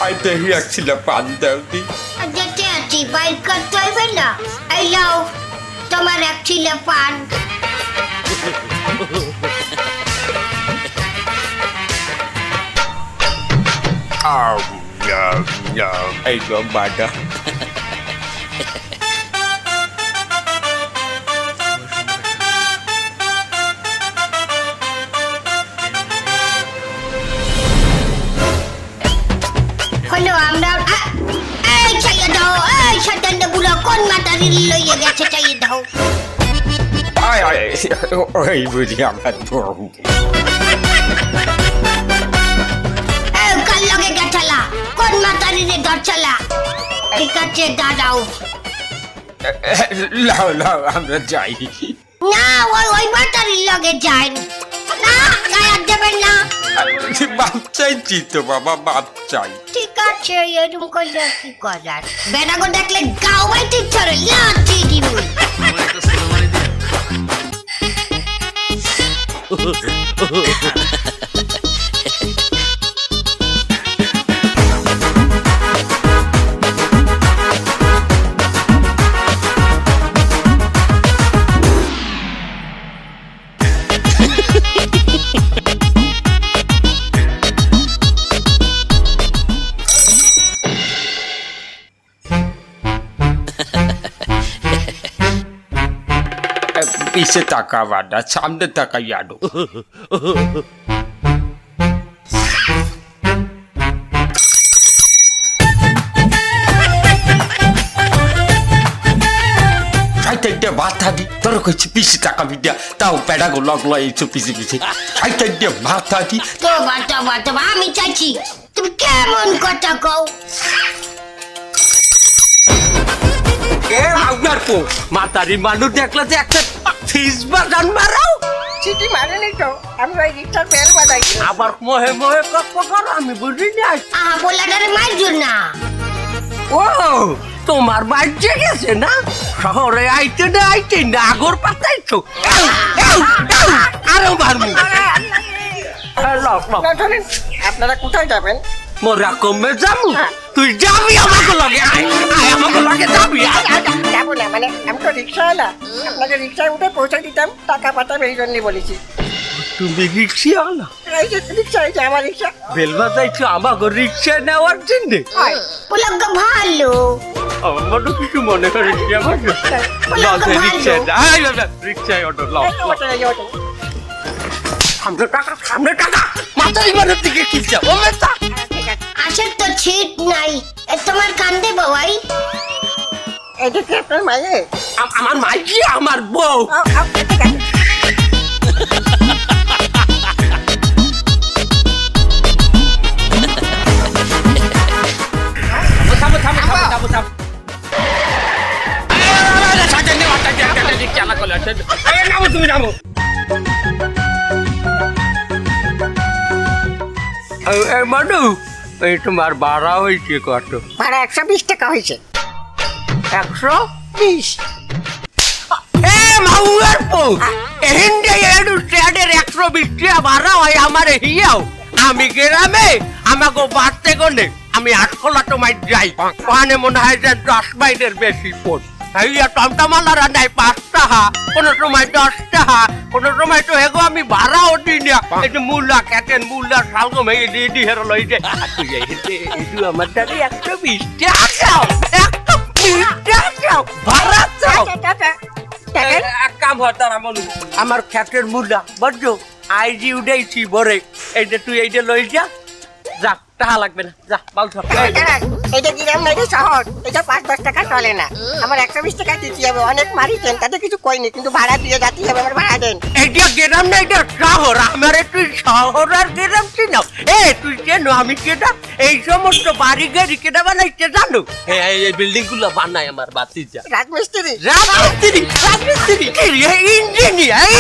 I দেহি একছিল পান দাও দি যেতে আছি বাইর করতে হইবে না এই লাও তোমার এক ছিলে পান এই লম্বাটা হলো আমরা এই চাইয়ে দাও এই শয়তানটা বুড়ো কোন মাতারি লইয়ে গেছে চাইয়ে দাও আয় আয় ওই বুঝি আমার বউ এই কাল লগে গেছলা কোন মাতারি রে ধরছলা ঠিক আছে দাঁড়াও লাও লাও আমরা যাই না ওই মাতারির লগে যাই না গায়ে দেবেন না বাপ চাইছি তো বাবা বাপ চাই ঠিক আছে এরকম করলে কি করার বেড়াগো দেখলে গাও বাইতে ছড়ে লাঠি দিব পিছে তাকাবা না সামনে তাকাই আনো সাইটেন্টে মাথা দি তোর কইছি পিছে তাকাবি দিয়া তাও পেডাগো লগলো এইছো পিছে পিছে সাইটেন্টে মাথা দি তো আমি চাইছি তুমি কেমন কথা কও এ আপনার পো মাতারি মানুষ দেখলে যে একটা ফিস বাজান মারাও চিঠি মারেনি তো আমি ওই রিক্সার বেল বাজাই আবার মোহে মোহে কপ কর আমি বুঝিনি বলাটারে মারজো না ও তোমার বাড়িতে গেছে না শহরে আইতে না আগর পাতাইছো আরো মারমু আপনারা কোথায় যাবেন মোরা কমে যাবো তুই যাবি আমাকে লগে আমাকে লগে যাবি যাবো না মানে আমি তো রিক্সাওয়ালা আপনাকে রিক্সায় উঠে পৌঁছে দিতাম টাকা পাঠাবে এই জন্যই বলেছি তুমি রিক্সা না এই যে রিক্সা এই যে আমার রিক্সা বেল বাজাইছো আমাকে রিক্সা নেওয়ার জন্য পোলাগ্য ভালো আমার কিছু মনে করিস আমাকে রিক্সায় অটো সামনে টাকা মাথায় মারের দিকে কি যাবো আসার তো ছিট নাই তোমার কান্দে বাবাই এটা কি আপনার মায়ে আমার মাইজি আমার বউ ঠিক আছে তুমি নামো মানু এই তোমার ভাড়া হয়েছে কত ভাড়া 120 টাকা হয়েছে 120 এ মাউয়ার পো এহিন্দে এডু ট্রেডের 120 টাকা ভাড়া হয় আমারে হিয়াও আমি গ্রামে আমাকে বাড়তে গনে আমি 8 কলা টমাই যাই ওখানে মনে হয় যে 10 মাইলের বেশি পড় এইয়া টমটমালারা নাই 5 টাকা কোনো সময় 10 টাকা কোনো সময় তো হেগো আমি ভাড়াও দিই না এই যে মূলা ক্যাটেন মূলা শালগম এই দি হেরো লই যে তুই এই আমার দাদি 120 টাকা চাও 120 টাকা চাও ভাড়া চাও এক কাম হতা রামলু আমার ক্যাটের মূলা বড় আইজি উড়াইছি বরে এই যে তুই এই যে লই যা যা টাকা লাগবে না যা বাল সব এটা গ্রাম নাকি শহর এটা 5-10 টাকা চলে না আমার 120 টাকা দিতে হবে অনেক মারিছেন তাতে কিছু কইনি কিন্তু ভাড়া দিয়ে যাতে হবে আমার ভাড়া দেন এটা গ্রাম না এটা শহর আমার তুই শহর আর গ্রাম চিনো তুই চেনো আমি কেটা এই সমস্ত বাড়ি গাড়ি কেটা বানাইতে জানো এই বিল্ডিং গুলো বানায় আমার বাতিজা রাজমিস্ত্রি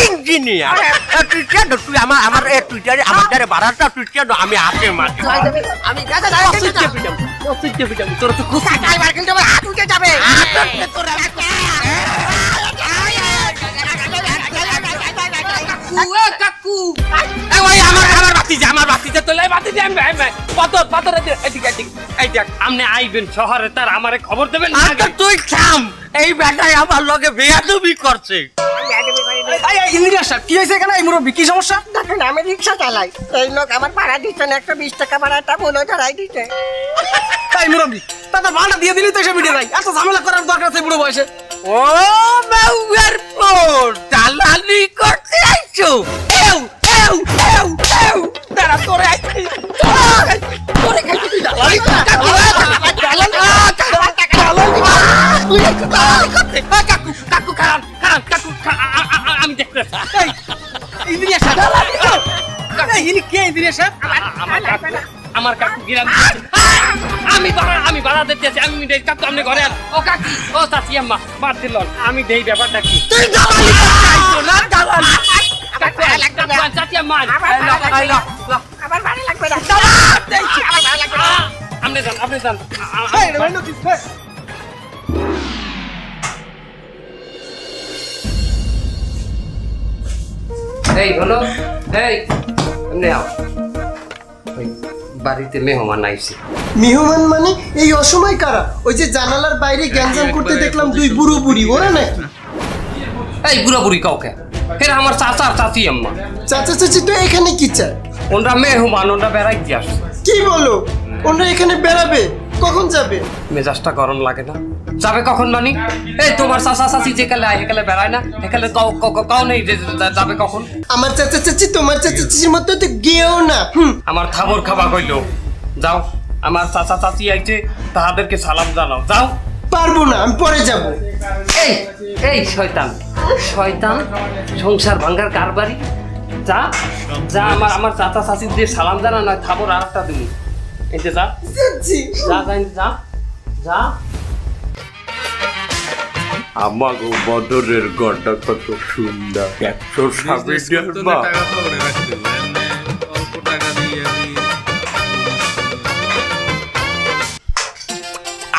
ইঞ্জিনিয়ার তুই চেনো তুই আমার তুই জানি আমার দ্বারা ভাড়াটা তুই চেনো আমি হাতে মাটি আমি তোর তো খুব কিন্তু আমার হাত উঠে যাবে কাকু আমার বাতিজা তোলে বাতি দিয়ে পাথর এদিকে এই দেখ আপনি আইবেন শহরে তার আমারে খবর দেবেন না তুই থাম এই বেটাই আমার লগে বেয়াদবি করছে ইঞ্জিনিয়ার সাহেব কি হয়েছে এখানে এই মুরব্বী কি সমস্যা? দেখেন আমি রিক্সা চালাই এই লোক আমার ভাড়া দিচ্ছে না 120 টাকা ভাড়াটা বলে ধরাই দিচ্ছে তাই মুরব্বী তাদের ভাড়া দিয়ে দিলি তো এসে মিটে যায়, এত ঝামেলা করার দরকার আছে বুড়ো বয়সে। ও মেউয়ার পোর দালালি করতে আইছো এউ এউ এউ এউ তারা তোরে আইছি তোরে খাইছি দালালি কাকু কাকু আমি দেখতে ইঞ্জিনিয়ার সাহেব এই ইনি কে ইঞ্জিনিয়ার সাহেব? আমার কাকু গিরাম আমি বাড়া দিতেছি আমি দেই কাকু আপনি ঘরে আন ও কাকি ও চাচি আম্মা বাদ দিল আমি দেই ব্যাপারটা কি তুই দালালি করছিস না দালালি কাকু লাগবে চাচি আম্মা আইলো আমার ভাড়া লাগবে না দেইছি আমার ভাড়া লাগবে না আপনি যান এই রে ভাইনো তুই এই হলো এই নাও বাড়িতে মেহমান আইছে মেহমান মানে এই অসময় কারা? ওই যে জানালার বাইরে গ্যাঞ্জাম করতে দেখলাম দুই বুড়ো বুড়ি, ওরা নাকি? এই বুড়া বুড়ি কাউকে এরা আমার চাচা আর চাচি আম্মা চাচা চাচি তো এখানে কি চায়? ওনরা মেহমান ওনরা বেড়াইতে আসছে কি বলো? ওরা এখানে বেড়াবে? কখন যাবে? মেজাজটা গরম লাগে না যাবে কখন মানি এই তোমার চাচা চাচি যেকালে আয় হেকালে বেড়ায় না হেকালে কাউ নেই যাবে কখন আমার চাচা চাচি তোমার চাচা চাচির মতো তো গেও না। আমার খাবার খাওয়া কইলো যাও আমার চাচা চাচি আইছে তাহাদেরকে সালাম জানাও যাও পারবো না, আমি পরে যাব। এই এই শয়তান শয়তান সংসার ভাঙ্গার কারবারি যা যা আমার চাচা চাচির দিয়ে সালাম জানা নয় খাবার আর একটা দিন এই যে যা চাচি যা যা যা আমাগো বদরের গড়টা কত সুন্দর 100 মা টাকা তো করে রাখতে হবে, অল্প টাকা দিয়ে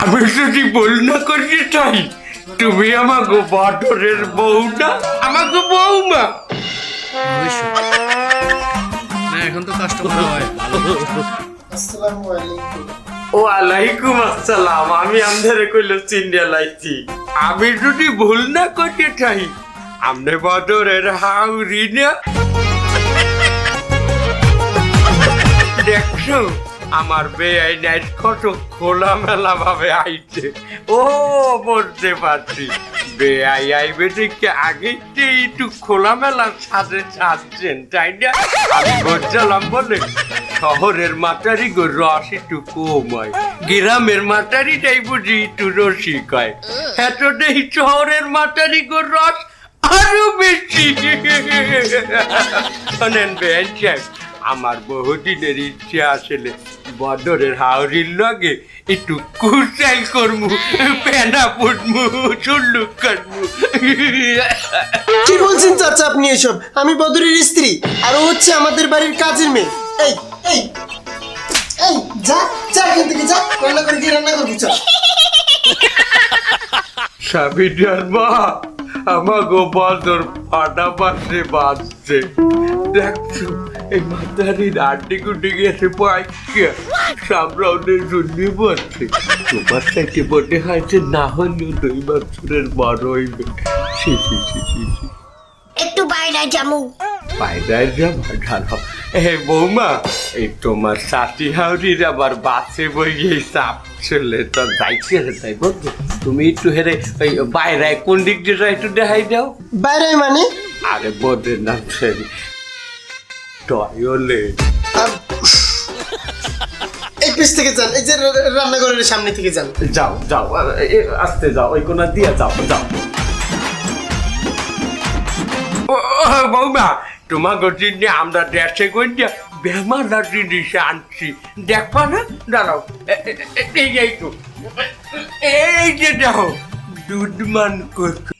আমি যদি বল না করতে চাই তুমি আমাগো বদরের বউ না আমাগো বউমা না এখন তো কাস্টমার হয় আসসালামু আলাইকুম। ওয়ালাইকুম আসসালাম আমি আমধারে কইলো চিন্ডা লাইছি আমি যদি ভুল না করতে চাই আমনে বদরের হাউরি না দেখছো আমার বেআই নাইট কত খোলামেলা ভাবে আইছে ও বলতে পারছি বেআই আইবে দেখে আগে একটু খোলামেলার সাথে ছাড়ছেন তাই না আমি বলছিলাম বলে শহরের মাটারি গো রস একটু কম হয় গ্রামের মাটারিটাই বুঝি একটু রসিক হয় এত নেই শহরের মাটারি গো রস আরো বেশি শোনেন বেআই সাহেব আমার বহুদিনের ইচ্ছে আসলে বদরের হাওড়ির লগে একটু কুচাইল করমু পেনা পুটমু চুল্লুক করমু কি বলছেন চাচা আপনি এসব? আমি বদরের স্ত্রী আর ও হচ্ছে আমাদের বাড়ির কাজের মেয়ে। এই এই এই যা যা এখান থেকে যা, রান্না করে গিয়ে রান্না করবি চল। সাবিনার মা আমাগো বদর ফাটা পাশে বাঁচছে দেখছো এই মাতারির আড্ডি কুটি গেছে পাইকে সামরাউনের জন্য বলছে তোমার সাথে মনে হয় যে না হলেও 2 বছরের বড় হইবে একটু বাইরে যাবো। বাইরে যাবো ঢালো এই বৌমা এই তোমার সাথী হাউরির আবার বাসে বইয়ে চাপ চলে তো যাইছে রে তাই বলতো তুমি একটু হেরে ওই বাইরে কোন দিক দিয়ে একটু দেখাই দাও বাইরে মানে? আরে বোধের নাম সরি টয়লেট এই পিস থেকে যান, এই যে রান্নাঘরের সামনে থেকে যান। যাও যাও আস্তে যাও ওই কোনা দিয়ে যাও যাও বৌমা তোমার গতিনে আমরা দেশে কইয়া বেমানার জিনিস আনছি দেখবা না দাঁড়াও এই তো এই যে দেখো দুধমান করছো